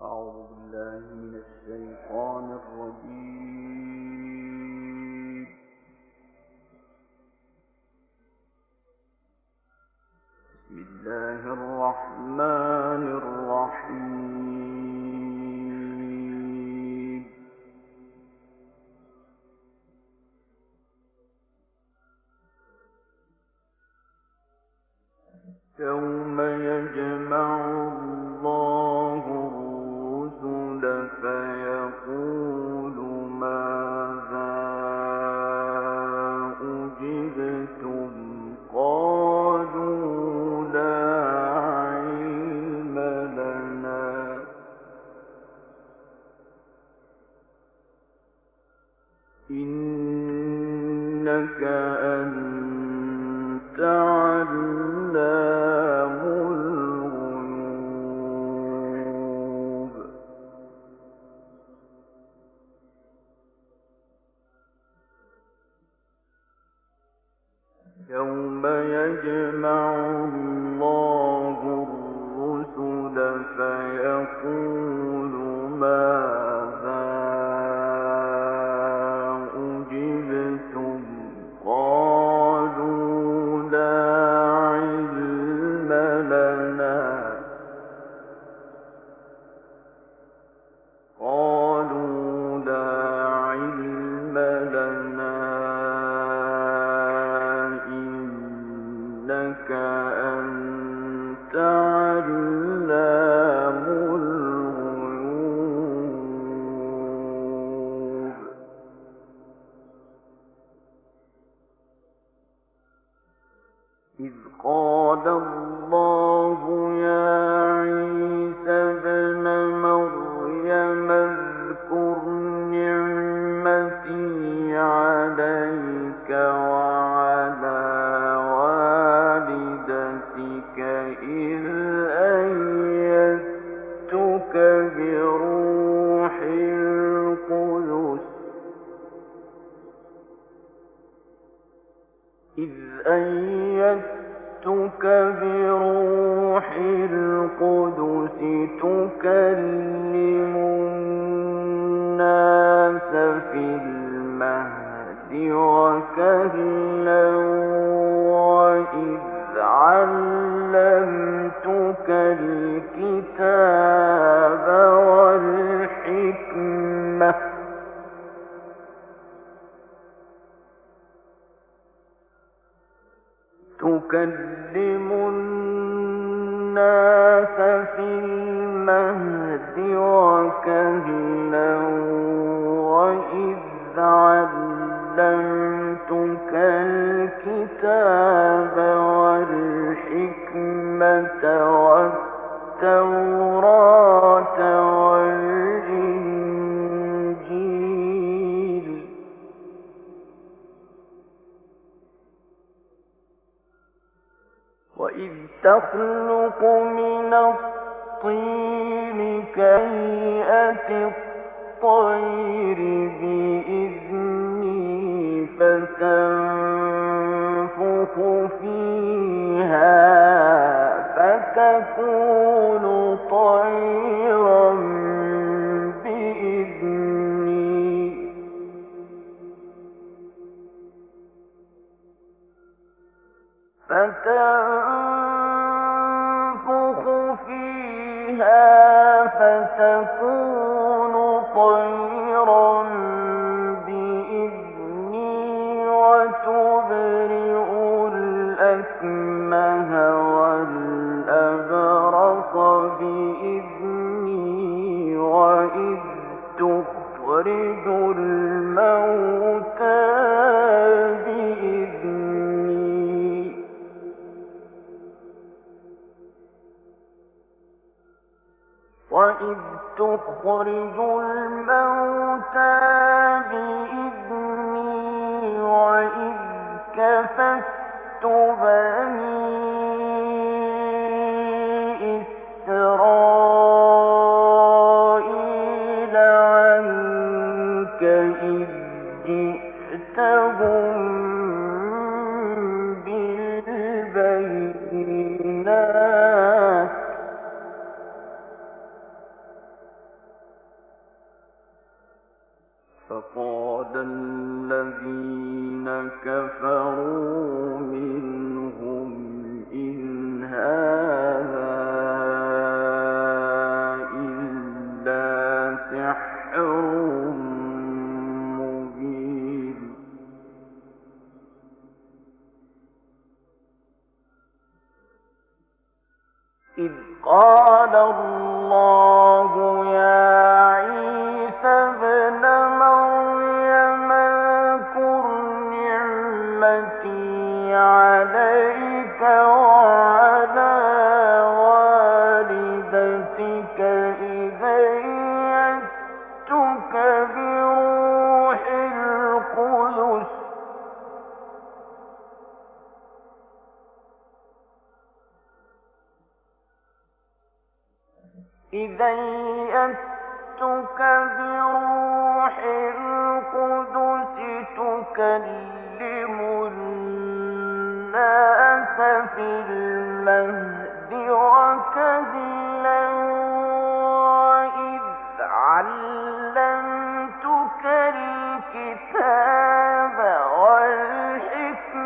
أعوذ بالله من الشيطان الرجيم. بسم الله الرحمن الرحيم. يوم يجمع الله الرسل فيقول ماذا أجبتم قالوا لا علم لنا إنك أنت علام الغيوب. يوم يجمع الله الرسل فيقول ماذا أجبتم قالوا لا علم لنا إنك أنت علام الغيوب. إذ قال الله يا عيسى ابن مريم اذكر نعمتي عليك وعلى والدتك إذ أيدتك بروح القدس تكلم الناس في المهد وكهلا وإذ علمتك الكتاب والحكمة تكلم الناس في المهد وكهلا وإذ علمتك الكتاب والحكمة والتوراة والإنجيل وإذ تخلق من الطين كهيئة الطير بإذني فتنفخ فيها فتكون طيرا بإذني فتنفخ فيها فتكون طيرا بإذني وتبرئ الأكمه والأبرص بإذني وإذ تخرج الموتى وإذ تخرج الموتى بإذني وإذ كففت بني إسرائيل عنك إذ جئتهم بالبينات الذين كفروا منهم إن هذا إلا سحر مبين. إذ قال الله يا عيسى ابن مريم اذكر نعمتي عليك وعلى والدتك إذ أيدتك بروح القدس تكلم الناس في المهد وكهلا وإذ علمتك الكتاب والحكمة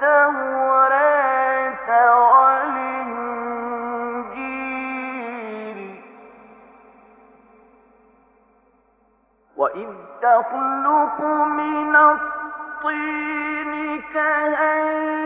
والتوراة والإنجيل وإذ تخلق من الطين كهيئة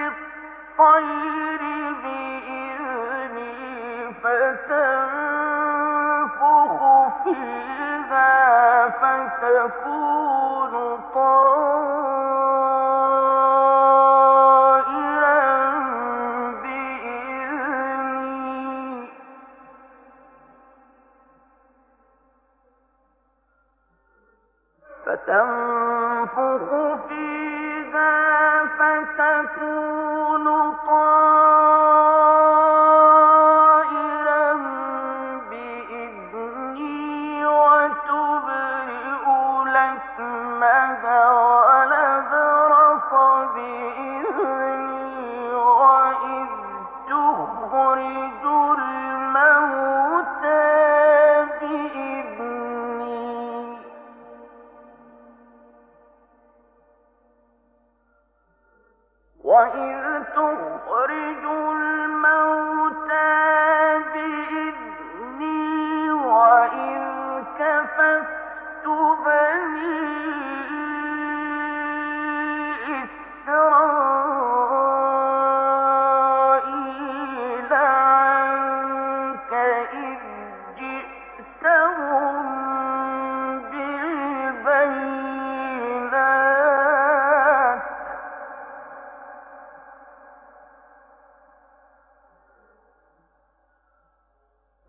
الطير بإذني فتنفخ فيها فتكون طائرا بإذني فتنفخ فيها فتكون طائرا بإذني وتبرئ الأكمه والأبرص بإذني وإذ تخرج الموتى بإذني وإذ تخرج الموتى بإذني وإذ كففت بني إسرائيل عنك إذ جئتهم بالبينات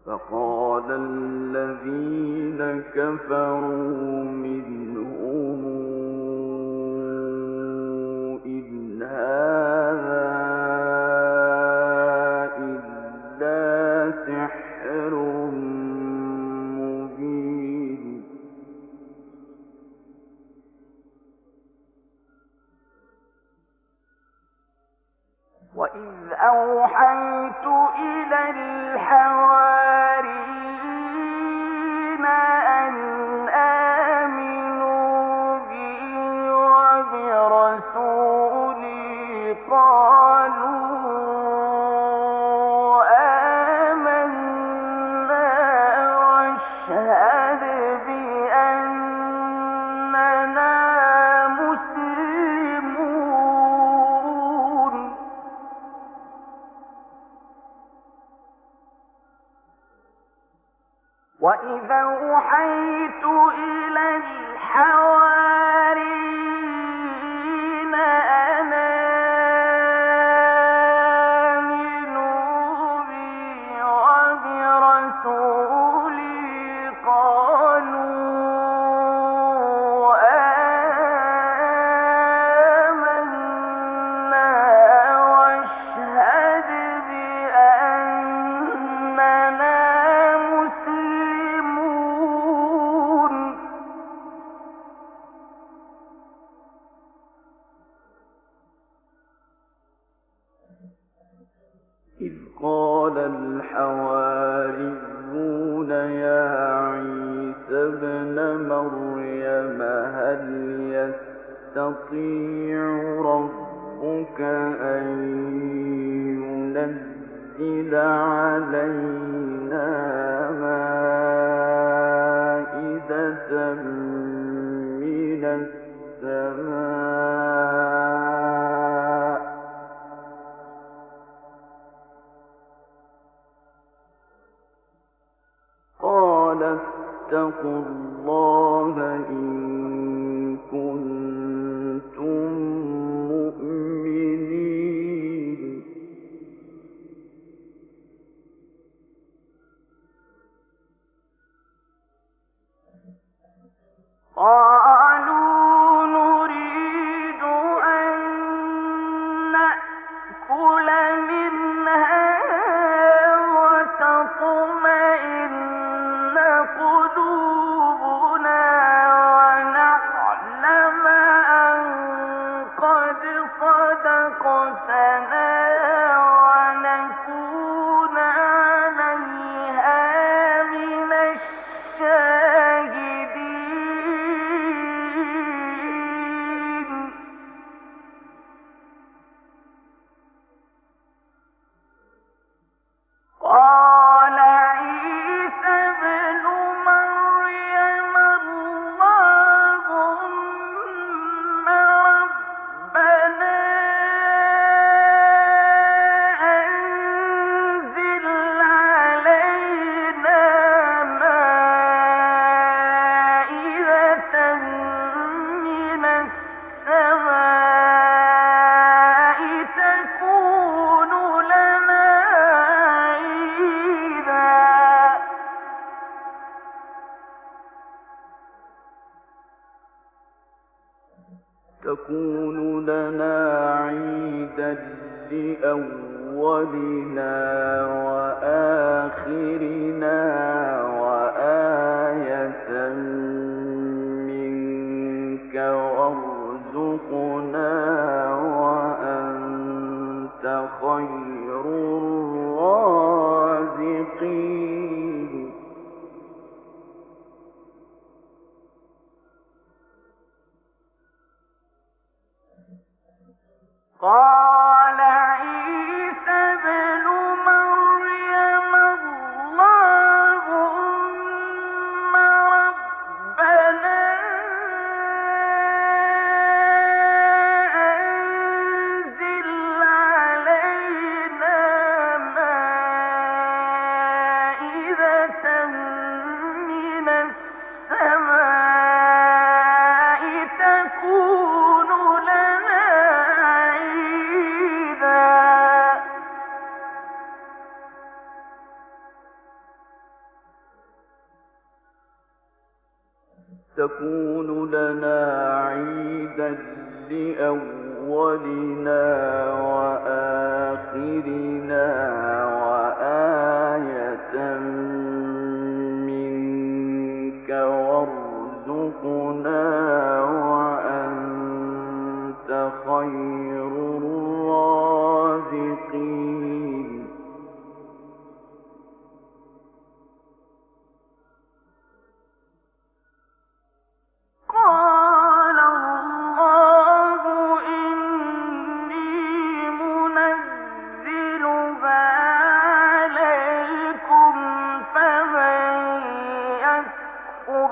فقال الذين كفروا منهم إن هذا إلا سحر مبين. وإذ أوحيت إلى الحواريين أن آمنوا بي وبرسولي قالوا آمنا واشهد بأننا مسلمون. وإذا أوحيت إلى الحواريين أن آمنوا بي وبرسولي قالوا آمنا واشهد بأننا مسلمون. إذ قال الحواريون يا عيسى يستطيع ربك أن ينزل علينا مائدة من السماء قال اتقوا الله إن كنتم مؤمنين قالوا نريد أن نأكل منها وتطمئن قلوبنا ونعلم أن قد صدقتنا ونكون عليها من الشاهدين قال عيسى ابن مريم اللهم ربنا أنزل علينا مائدة من السماء تكون لنا عيدا لأولنا وآخرنا وآية منك وارزقنا وأنت خير الرازقين قال عيسى ابن مريم اللهم ربنا أنزل علينا مائدة من السماء تكون لنا عيدا لأولنا وآخرنا وآية منك وارزقنا وأنت خير الرازقين قال الله إني منزلها عليكم فمن يكفر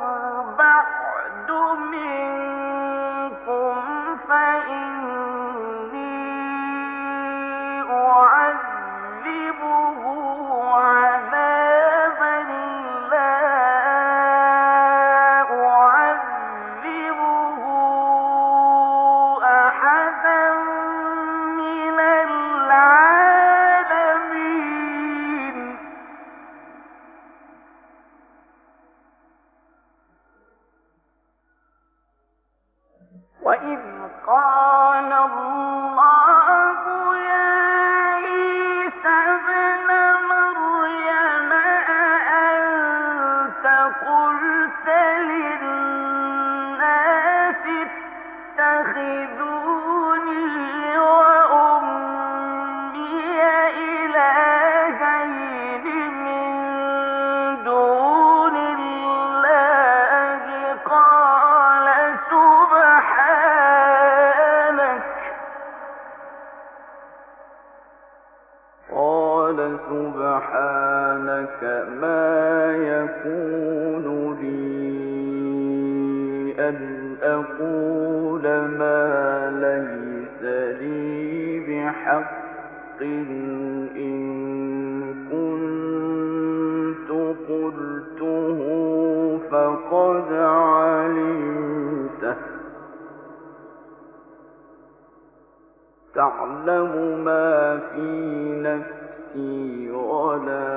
بعد منكم فإني أعذبه عذابا لا أعذبه أحدا من العالمين وإذ قال الله يا عيسى ابن مريم أأنت قلت للناس اتخذوني وأمي إلهين من دون الله قال سبحانك سبحانك ما يكون لي أن أقول ما ليس لي بحق إن كنت قلته فقد علمته تعلم ما في نفسي ولا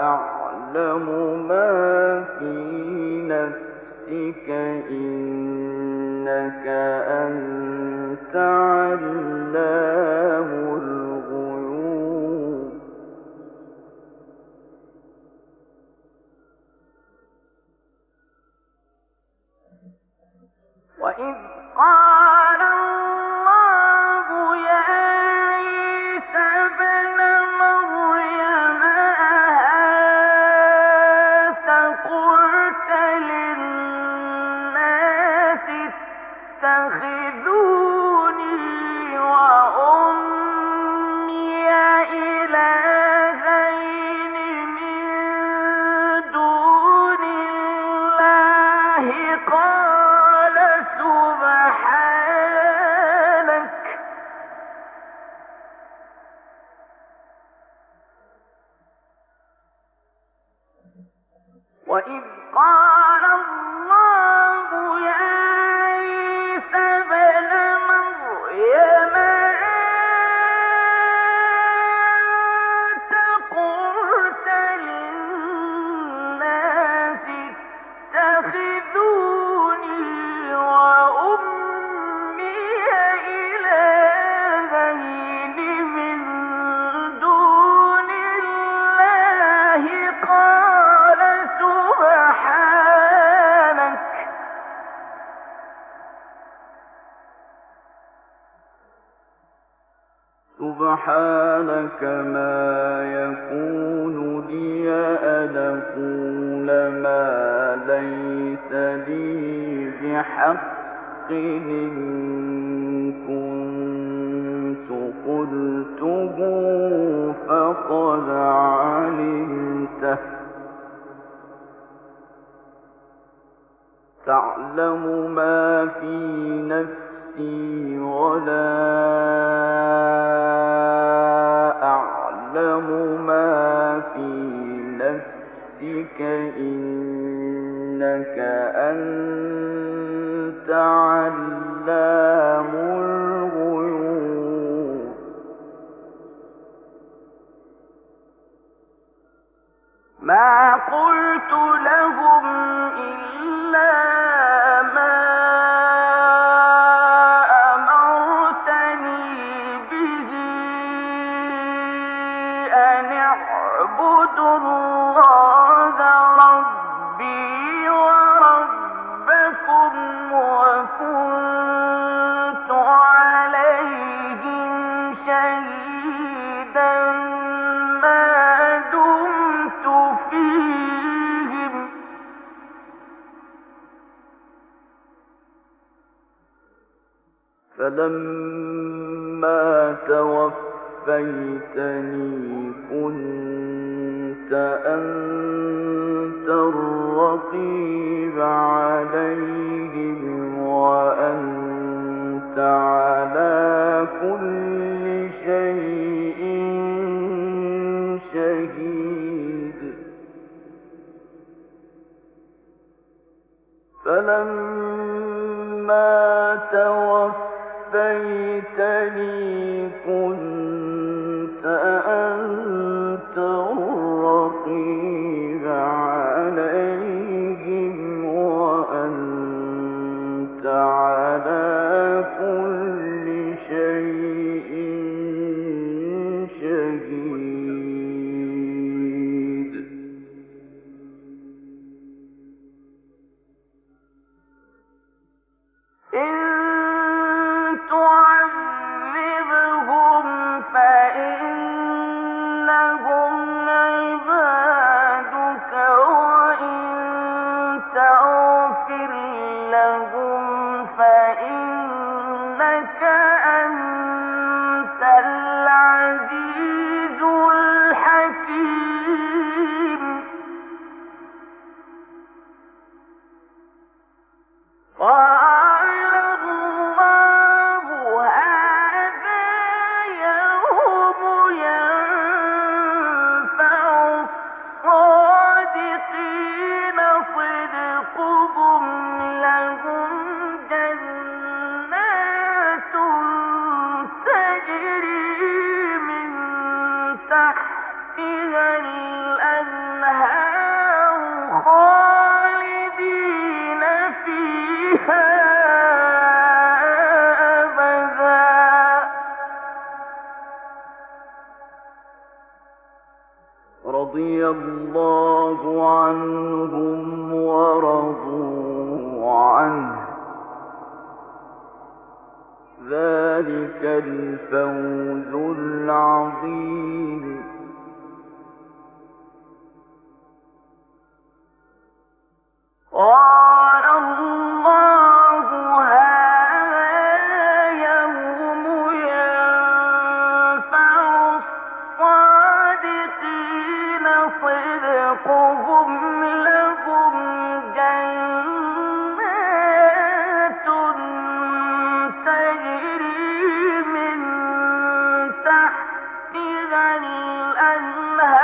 أعلم ما في نفسك إنك أنت علام الغيوب وإذ قال الله يا عيسى ابن مريم أأنت قلت للناس اتخذوني وأمي إلهين من دون الله قال وإذ قال الله يا عيسى ابن مريم أنت قلت للناس اتخذوني وأمي إلهين من دون الله قال سبحانك ما يكون لي أن أقول ما ليس لي بحق إن كنت قلته فقد علمته تعلم ما في نفسي ولا أعلم ما في نفسك إنك أنت علام الغيوب ما قلت لهم إلا ما أمرتني به أن اعبدوا الله ربي وربكم وكنت عليهم شهيدا ما دمت فيهم فلما توفيتني كنت أنت الرقيب عليهم وأنت على كل شيء شهيد فلما توفيتني كنت أنت الرقيب عليهم وأنت على كل شيء شهيد إن تعذبهم فإنهم ذلك الفوز العظيم. قال الله هذا يوم ينفع الصادقين صدقهم لهم جنات تجري من تحتها الأنهار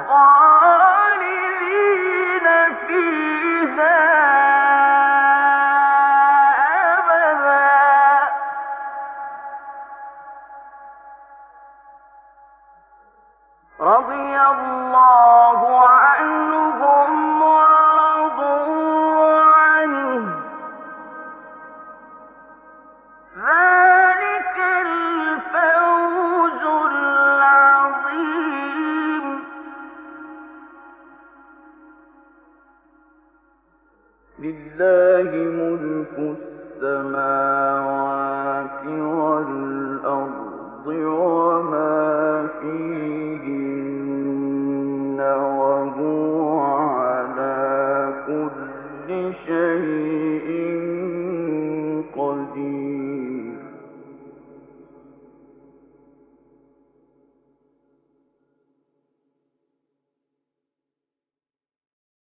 خالدين فيها أبدا رضي الله عنهم ورضوا عنه ذلك الفوز العظيم. لله ملك السماوات والأرض وما فيهن وهو على كل شيء قدير.